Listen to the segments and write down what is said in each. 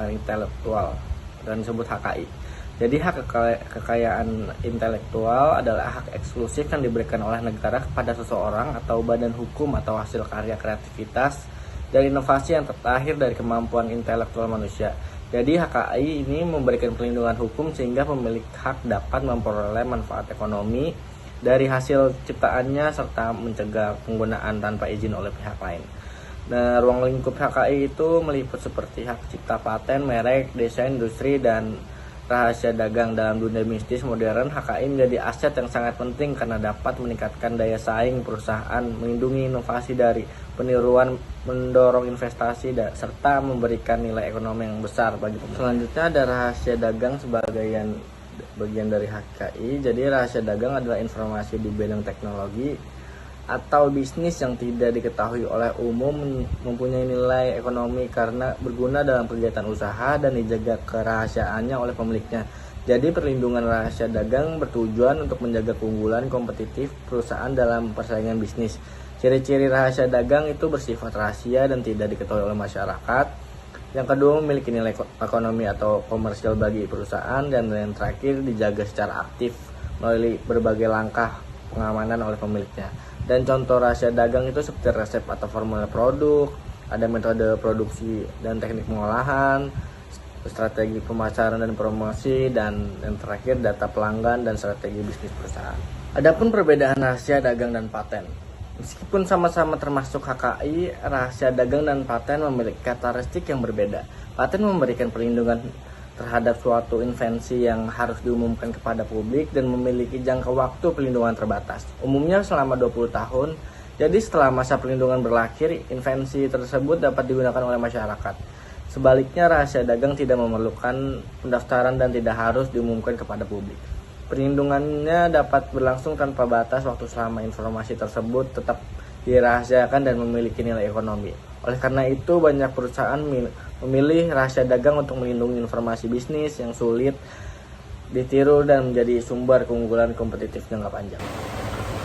kekayaan intelektual dan disebut HKI. Jadi kekayaan intelektual adalah hak eksklusif yang diberikan oleh negara kepada seseorang atau badan hukum atau hasil karya kreativitas dan inovasi yang terlahir dari kemampuan intelektual manusia. Jadi HKI ini memberikan perlindungan hukum sehingga pemilik hak dapat memperoleh manfaat ekonomi dari hasil ciptaannya serta mencegah penggunaan tanpa izin oleh pihak lain. Nah, ruang lingkup HKI itu meliput seperti hak cipta paten, merek, desain, industri, dan rahasia dagang. Dalam dunia bisnis modern, HKI menjadi aset yang sangat penting karena dapat meningkatkan daya saing perusahaan, melindungi inovasi dari peniruan, mendorong investasi, serta memberikan nilai ekonomi yang besar bagi pemerintah. Selanjutnya ada rahasia dagang sebagai bagian dari HKI. Jadi rahasia dagang adalah informasi di bidang teknologi atau bisnis yang tidak diketahui oleh umum, mempunyai nilai ekonomi karena berguna dalam kegiatan usaha dan dijaga kerahasiaannya oleh pemiliknya. Jadi perlindungan rahasia dagang bertujuan untuk menjaga keunggulan kompetitif perusahaan dalam persaingan bisnis. Ciri-ciri rahasia dagang itu bersifat rahasia dan tidak diketahui oleh masyarakat. Yang kedua, memiliki nilai ekonomi atau komersial bagi perusahaan, dan yang terakhir dijaga secara aktif melalui berbagai langkah pengamanan oleh pemiliknya. Dan contoh rahasia dagang itu seperti resep atau formula produk, ada metode produksi dan teknik pengolahan, strategi pemasaran dan promosi, dan yang terakhir data pelanggan dan strategi bisnis perusahaan. Adapun perbedaan rahasia dagang dan paten. Meskipun sama-sama termasuk HKI, rahasia dagang dan paten memiliki karakteristik yang berbeda. Paten memberikan perlindungan terhadap suatu invensi yang harus diumumkan kepada publik dan memiliki jangka waktu perlindungan terbatas, umumnya selama 20 tahun. Jadi setelah masa perlindungan berakhir, invensi tersebut dapat digunakan oleh masyarakat. Sebaliknya, rahasia dagang tidak memerlukan pendaftaran dan tidak harus diumumkan kepada publik. Perlindungannya dapat berlangsung tanpa batas waktu selama informasi tersebut tetap dirahasiakan dan memiliki nilai ekonomi. Oleh karena itu, banyak perusahaan memilih rahasia dagang untuk melindungi informasi bisnis yang sulit ditiru dan menjadi sumber keunggulan kompetitif jangka panjang.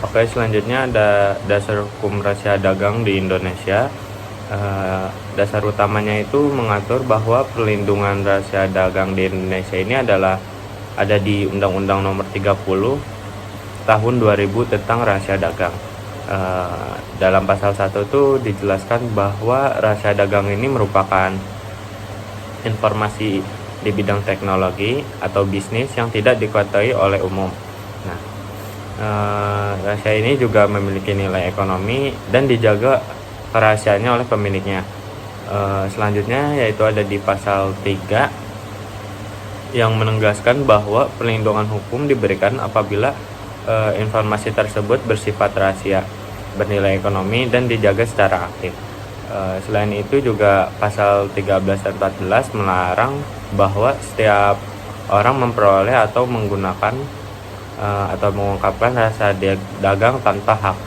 Oke, selanjutnya ada dasar hukum rahasia dagang di Indonesia. Dasar utamanya itu mengatur bahwa perlindungan rahasia dagang di Indonesia ini ada di Undang-Undang Nomor 30 Tahun 2000 tentang rahasia dagang. Dalam pasal 1 itu dijelaskan bahwa rahasia dagang ini merupakan informasi di bidang teknologi atau bisnis yang tidak diketahui oleh umum. Nah, rahasia ini juga memiliki nilai ekonomi dan dijaga kerahasiaannya oleh pemiliknya. Selanjutnya yaitu ada di pasal 3 yang menegaskan bahwa perlindungan hukum diberikan apabila informasi tersebut bersifat rahasia, bernilai ekonomi, dan dijaga secara aktif. Selain itu juga pasal 13 dan 14 melarang bahwa setiap orang memperoleh atau menggunakan atau mengungkapkan rahasia dagang tanpa hak.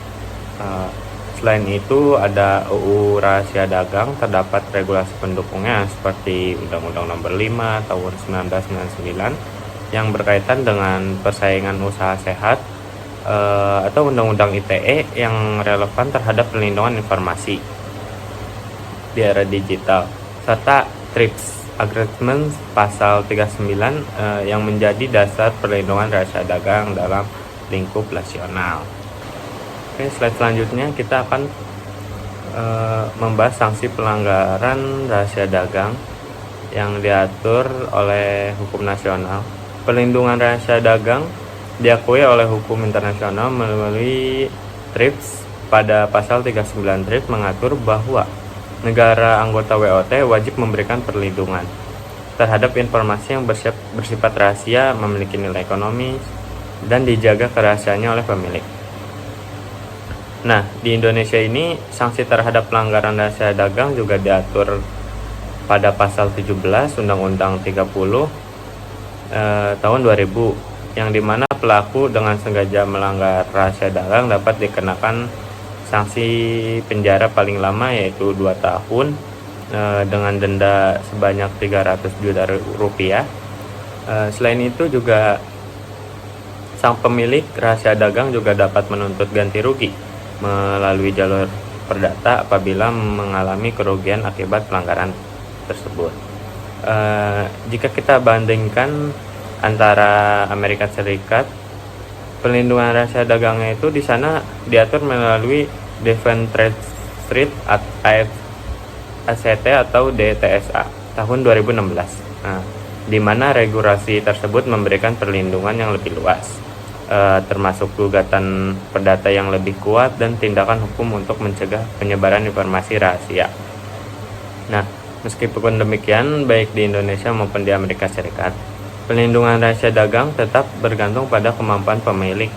Selain itu ada UU Rahasia Dagang, terdapat regulasi pendukungnya seperti Undang-Undang Nomor 5 Tahun 1999 yang berkaitan dengan persaingan usaha sehat, atau Undang-Undang ITE yang relevan terhadap perlindungan informasi di era digital, serta TRIPS Agreement pasal 39 yang menjadi dasar perlindungan rahasia dagang dalam lingkup nasional. Oke, slide selanjutnya kita akan membahas sanksi pelanggaran rahasia dagang yang diatur oleh hukum nasional. Perlindungan rahasia dagang diakui oleh hukum internasional melalui TRIPS. Pada pasal 39 TRIPS mengatur bahwa negara anggota WOT wajib memberikan perlindungan terhadap informasi yang bersifat rahasia, memiliki nilai ekonomi, dan dijaga kerahasiaannya oleh pemilik. Nah, di Indonesia ini sanksi terhadap pelanggaran rahasia dagang juga diatur pada pasal 17 Undang-Undang 30 tahun 2000, yang dimana pelaku dengan sengaja melanggar rahasia dagang dapat dikenakan sanksi penjara paling lama yaitu 2 tahun dengan denda sebanyak 300 juta rupiah. Selain itu juga sang pemilik rahasia dagang juga dapat menuntut ganti rugi melalui jalur perdata apabila mengalami kerugian akibat pelanggaran tersebut. Jika kita bandingkan antara Amerika Serikat, pelindungan rahasia dagangnya itu di sana diatur melalui Defense Trade Treaty ACT atau DTSA tahun 2016. Nah, di mana regulasi tersebut memberikan perlindungan yang lebih luas, termasuk gugatan perdata yang lebih kuat dan tindakan hukum untuk mencegah penyebaran informasi rahasia. Nah, meskipun demikian, baik di Indonesia maupun di Amerika Serikat, pelindungan rahasia dagang tetap bergantung pada kemampuan pemilik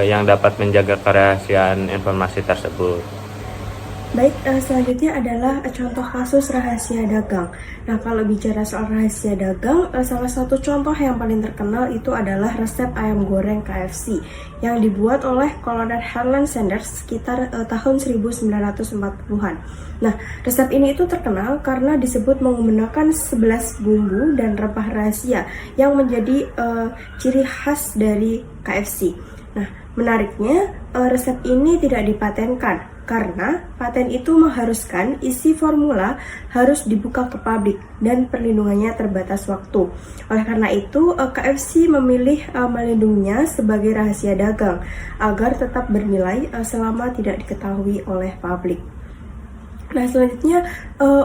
yang dapat menjaga kerahasiaan informasi tersebut. Baik, selanjutnya adalah contoh kasus rahasia dagang. Nah, kalau bicara soal rahasia dagang, salah satu contoh yang paling terkenal itu adalah resep ayam goreng KFC yang dibuat oleh Kolonel Harlan Sanders sekitar tahun 1940-an. Nah, resep ini itu terkenal karena disebut menggunakan 11 bumbu dan rempah rahasia yang menjadi ciri khas dari KFC. Nah, menariknya resep ini tidak dipatenkan karena paten itu mengharuskan isi formula harus dibuka ke publik dan perlindungannya terbatas waktu. Oleh karena itu, KFC memilih melindunginya sebagai rahasia dagang agar tetap bernilai selama tidak diketahui oleh publik. Nah, selanjutnya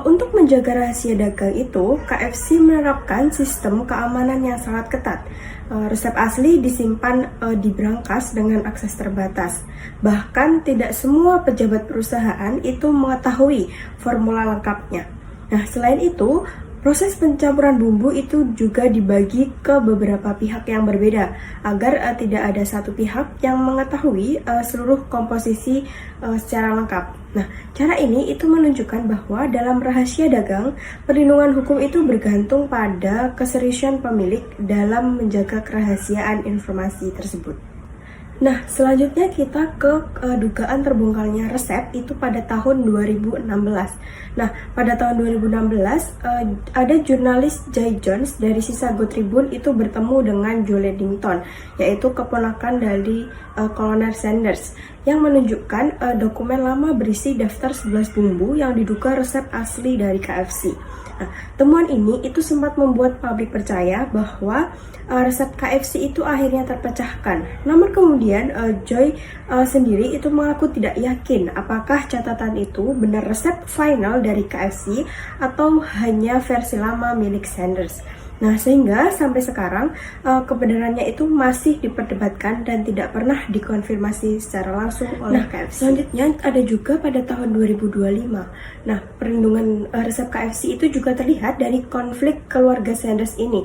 untuk menjaga rahasia dagang itu, KFC menerapkan sistem keamanan yang sangat ketat. Resep asli disimpan di brankas dengan akses terbatas. Bahkan tidak semua pejabat perusahaan itu mengetahui formula lengkapnya. Nah, selain itu, proses pencampuran bumbu itu juga dibagi ke beberapa pihak yang berbeda agar tidak ada satu pihak yang mengetahui seluruh komposisi secara lengkap. Nah, cara ini itu menunjukkan bahwa dalam rahasia dagang, perlindungan hukum itu bergantung pada keseriusan pemilik dalam menjaga kerahasiaan informasi tersebut. Nah, selanjutnya kita ke dugaan terbongkarnya resep itu pada tahun 2016. Nah, pada tahun 2016 ada jurnalis Jay Jones dari Chicago Tribune itu bertemu dengan Joe Ledington, yaitu keponakan dari Kolonel Sanders, yang menunjukkan dokumen lama berisi daftar 11 bumbu yang diduga resep asli dari KFC. Nah, temuan ini itu sempat membuat publik percaya bahwa resep KFC itu akhirnya terpecahkan. Namun kemudian Joy sendiri itu mengaku tidak yakin apakah catatan itu benar resep final dari KFC atau hanya versi lama milik Sanders. Nah, sehingga sampai sekarang kebenarannya itu masih diperdebatkan dan tidak pernah dikonfirmasi secara langsung oleh KFC. Selanjutnya ada juga pada tahun 2025. Nah, perlindungan resep KFC itu juga terlihat dari konflik keluarga Sanders ini.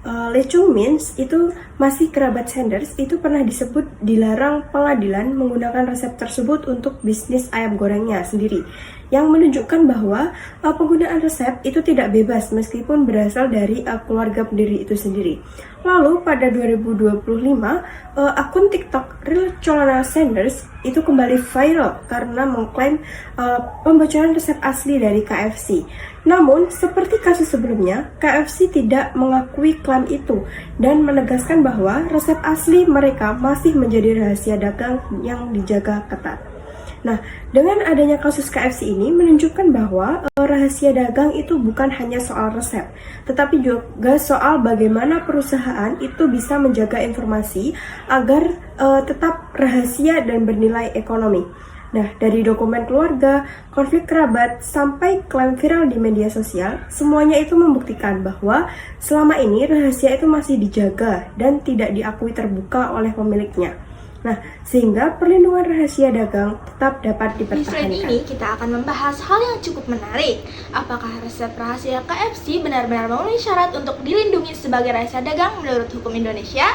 Lee Chung Min itu masih kerabat Sanders, itu pernah disebut dilarang pengadilan menggunakan resep tersebut untuk bisnis ayam gorengnya sendiri, yang menunjukkan bahwa penggunaan resep itu tidak bebas meskipun berasal dari keluarga pendiri itu sendiri. Lalu pada 2025, akun TikTok Real Colonel Sanders itu kembali viral karena mengklaim pembocoran resep asli dari KFC. Namun, seperti kasus sebelumnya, KFC tidak mengakui klaim itu dan menegaskan bahwa resep asli mereka masih menjadi rahasia dagang yang dijaga ketat. Nah, dengan adanya kasus KFC ini menunjukkan bahwa rahasia dagang itu bukan hanya soal resep, tetapi juga soal bagaimana perusahaan itu bisa menjaga informasi agar tetap rahasia dan bernilai ekonomi. Nah, dari dokumen keluarga, konflik kerabat, sampai klaim viral di media sosial, semuanya itu membuktikan bahwa selama ini rahasia itu masih dijaga dan tidak diakui terbuka oleh pemiliknya. Nah, sehingga perlindungan rahasia dagang tetap dapat dipertahankan. Di slide ini kita akan membahas hal yang cukup menarik. Apakah resep rahasia KFC benar-benar memenuhi syarat untuk dilindungi sebagai rahasia dagang menurut hukum Indonesia?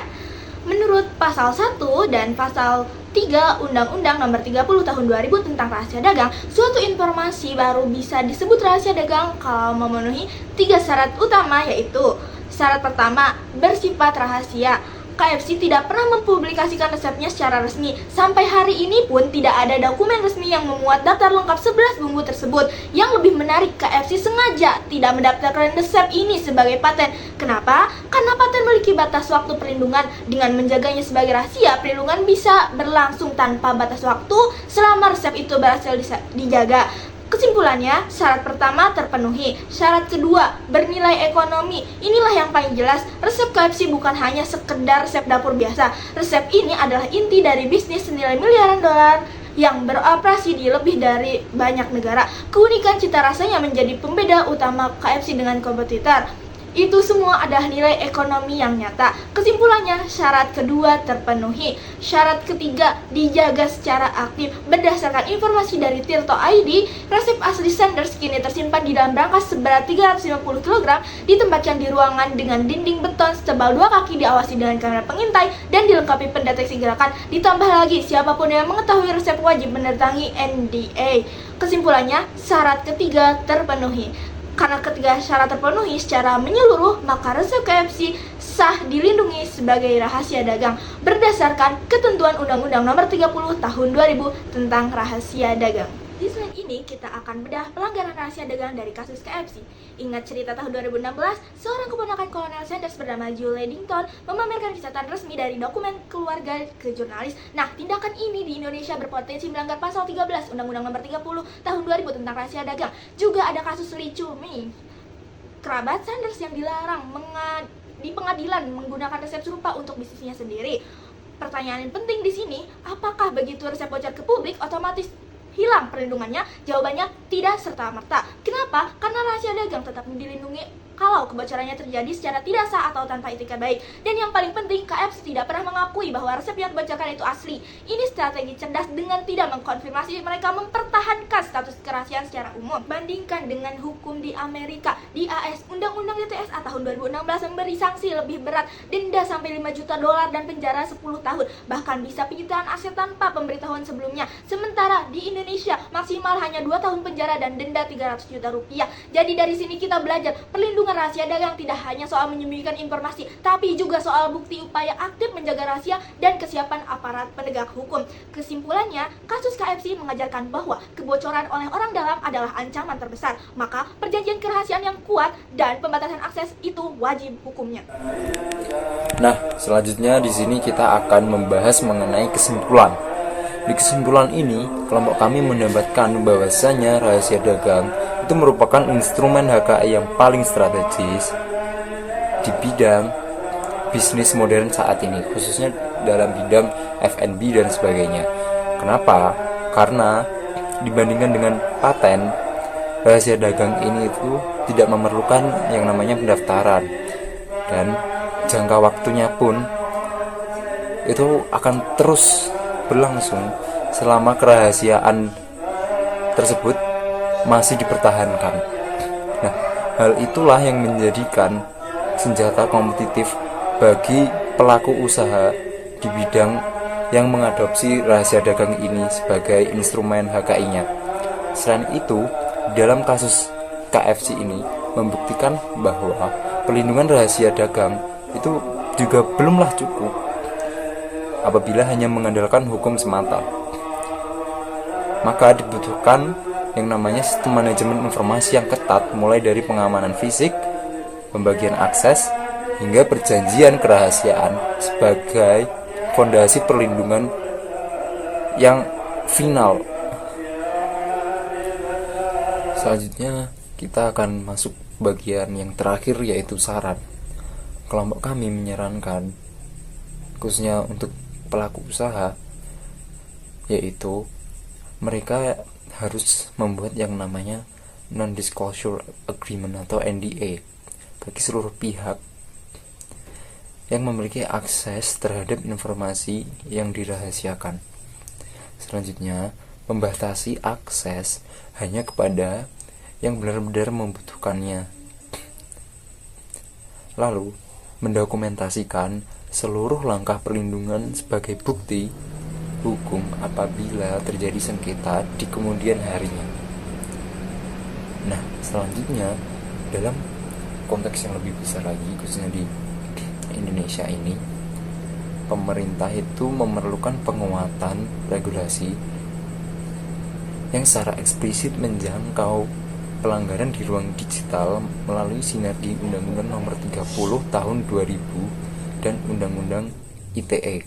Menurut pasal 1 dan pasal 3 Undang-Undang Nomor 30 Tahun 2000 tentang rahasia dagang, suatu informasi baru bisa disebut rahasia dagang kalau memenuhi 3 syarat utama, yaitu syarat pertama, bersifat rahasia. KFC tidak pernah mempublikasikan resepnya secara resmi. Sampai hari ini pun tidak ada dokumen resmi yang memuat daftar lengkap 11 bumbu tersebut. Yang lebih menarik, KFC sengaja tidak mendaftarkan resep ini sebagai paten. Kenapa? Karena paten memiliki batas waktu perlindungan. Dengan menjaganya sebagai rahasia, perlindungan bisa berlangsung tanpa batas waktu selama resep itu berhasil dijaga. Kesimpulannya, syarat pertama terpenuhi. Syarat kedua, bernilai ekonomi. Inilah yang paling jelas. Resep KFC bukan hanya sekedar resep dapur biasa. Resep ini adalah inti dari bisnis senilai miliaran dolar yang beroperasi di lebih dari banyak negara. Keunikan cita rasanya menjadi pembeda utama KFC dengan kompetitor. Itu semua adalah nilai ekonomi yang nyata. Kesimpulannya, syarat kedua terpenuhi. Syarat ketiga dijaga secara aktif. Berdasarkan informasi dari Tirto ID, resep asli Sanders kini tersimpan di dalam brankas seberat 350 kg, ditempatkan di ruangan dengan dinding beton setebal 2 kaki, diawasi dengan kamera pengintai dan dilengkapi pendeteksi gerakan. Ditambah lagi, siapapun yang mengetahui resep wajib mendatangi NDA. Kesimpulannya, syarat ketiga terpenuhi. Karena ketiga syarat terpenuhi secara menyeluruh, maka resep KFC sah dilindungi sebagai rahasia dagang berdasarkan ketentuan Undang-Undang Nomor 30 Tahun 2000 tentang rahasia dagang. Di slide ini kita akan bedah pelanggaran rahasia dagang dari kasus KFC. Ingat cerita tahun 2016, seorang keponakan Kolonel Sanders bernama Joe Ledington memamerkan catatan resmi dari dokumen keluarga ke jurnalis. Nah, tindakan ini di Indonesia berpotensi melanggar pasal 13 Undang-Undang Nomor 30 Tahun 2000 tentang rahasia dagang. Juga ada kasus Lee Chumi, kerabat Sanders yang dilarang di pengadilan menggunakan resep serupa untuk bisnisnya sendiri. Pertanyaan yang penting di sini, apakah begitu resep bocor ke publik otomatis hilang perlindungannya? Jawabannya tidak serta-merta. Kenapa? Karena rahasia dagang tetap dilindungi kalau kebocorannya terjadi secara tidak sah atau tanpa etikat baik. Dan yang paling penting, KFC tidak pernah mengakui bahwa resep yang dibocorkan itu asli. Ini strategi cerdas dengan tidak mengkonfirmasi. Mereka mempertahankan status kerahasiaan secara umum. Bandingkan dengan hukum di Amerika. Di AS, Undang-Undang DTSA tahun 2016 memberi sanksi lebih berat, denda sampai 5 juta dolar dan penjara 10 tahun. Bahkan bisa penyitaan aset tanpa pemberitahuan sebelumnya. Sementara di Indonesia maksimal hanya 2 tahun penjara dan denda 300 juta rupiah. Jadi dari sini kita belajar, perlindungan rahasia dagang tidak hanya soal menyembunyikan informasi, tapi juga soal bukti upaya aktif menjaga rahasia dan kesiapan aparat penegak hukum. Kesimpulannya, kasus KFC mengajarkan bahwa kebocoran oleh orang dalam adalah ancaman terbesar. Maka perjanjian kerahasiaan yang kuat dan pembatasan akses itu wajib hukumnya. Nah, selanjutnya di sini kita akan membahas mengenai kesimpulan. Di kesimpulan ini, kelompok kami mendapatkan bahwasanya rahasia dagang itu merupakan instrumen HKI yang paling strategis di bidang bisnis modern saat ini, khususnya dalam bidang F&B dan sebagainya. Kenapa? Karena dibandingkan dengan paten, rahasia dagang ini itu tidak memerlukan yang namanya pendaftaran, dan jangka waktunya pun itu akan terus berlangsung selama kerahasiaan tersebut masih dipertahankan. Nah, hal itulah yang menjadikan senjata kompetitif bagi pelaku usaha di bidang yang mengadopsi rahasia dagang ini sebagai instrumen HKI-nya. Selain itu, dalam kasus KFC ini membuktikan bahwa perlindungan rahasia dagang itu juga belumlah cukup apabila hanya mengandalkan hukum semata. Maka dibutuhkan yang namanya sistem manajemen informasi yang ketat, mulai dari pengamanan fisik, pembagian akses, hingga perjanjian kerahasiaan sebagai fondasi perlindungan yang final. Selanjutnya kita akan masuk bagian yang terakhir, yaitu saran. Kelompok kami menyarankan, khususnya untuk pelaku usaha, yaitu mereka harus membuat yang namanya non-disclosure agreement atau NDA bagi seluruh pihak yang memiliki akses terhadap informasi yang dirahasiakan. Selanjutnya, membatasi akses hanya kepada yang benar-benar membutuhkannya. Lalu, mendokumentasikan seluruh langkah perlindungan sebagai bukti hukum apabila terjadi sengketa di kemudian harinya. Nah, selanjutnya dalam konteks yang lebih besar lagi, khususnya di Indonesia ini, pemerintah itu memerlukan penguatan regulasi yang secara eksplisit menjangkau pelanggaran di ruang digital melalui sinergi Undang-Undang Nomor 30 Tahun 2000 dan Undang-Undang ITE,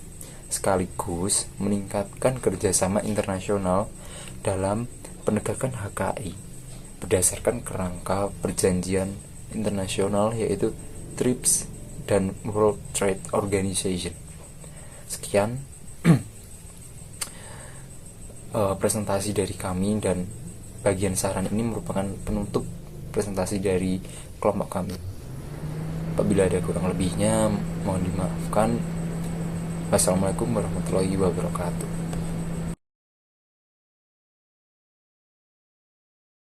sekaligus meningkatkan kerjasama internasional dalam penegakan HKI berdasarkan kerangka perjanjian internasional yaitu TRIPS dan World Trade Organization. Sekian presentasi dari kami, dan bagian saran ini merupakan penutup presentasi dari kelompok kami. Apabila ada kurang lebihnya mohon dimaafkan. Wassalamualaikum warahmatullahi wabarakatuh.